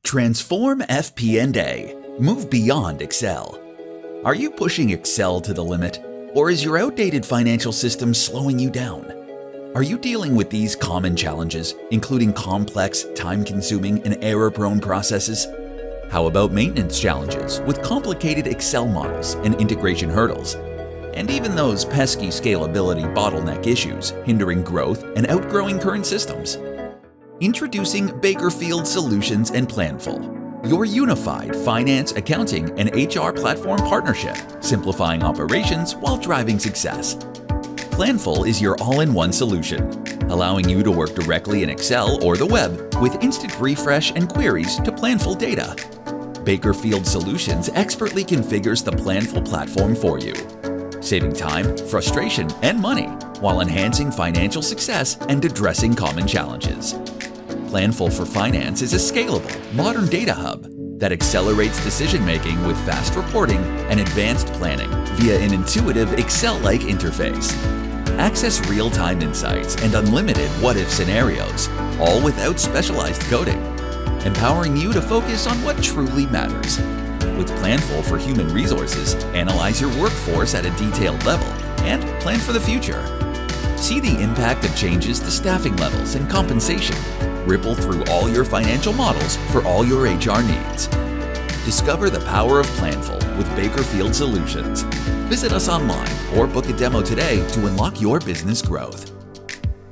Transform FP&A. Move beyond Excel. Are you pushing Excel to the limit? Or is your outdated financial system slowing you down? Are you dealing with these common challenges, including complex, time-consuming, and error-prone processes? How about maintenance challenges with complicated Excel models and integration hurdles? And even those pesky scalability bottleneck issues hindering growth and outgrowing current systems? Introducing Bakerfield Solutions and Planful, your unified finance, accounting, and HR platform partnership, simplifying operations while driving success. Planful is your all-in-one solution, allowing you to work directly in Excel or the web with instant refresh and queries to Planful data. Bakerfield Solutions expertly configures the Planful platform for you, saving time, frustration, and money while enhancing financial success and addressing common challenges. Planful for Finance is a scalable, modern data hub that accelerates decision-making with fast reporting and advanced planning via an intuitive Excel-like interface. Access real-time insights and unlimited what-if scenarios, all without specialized coding, empowering you to focus on what truly matters. With Planful for Human Resources, analyze your workforce at a detailed level and plan for the future. See the impact of changes to staffing levels and compensation ripple through all your financial models for all your HR needs. Discover the power of Planful with Bakerfield Solutions. Visit us online or book a demo today to unlock your business growth.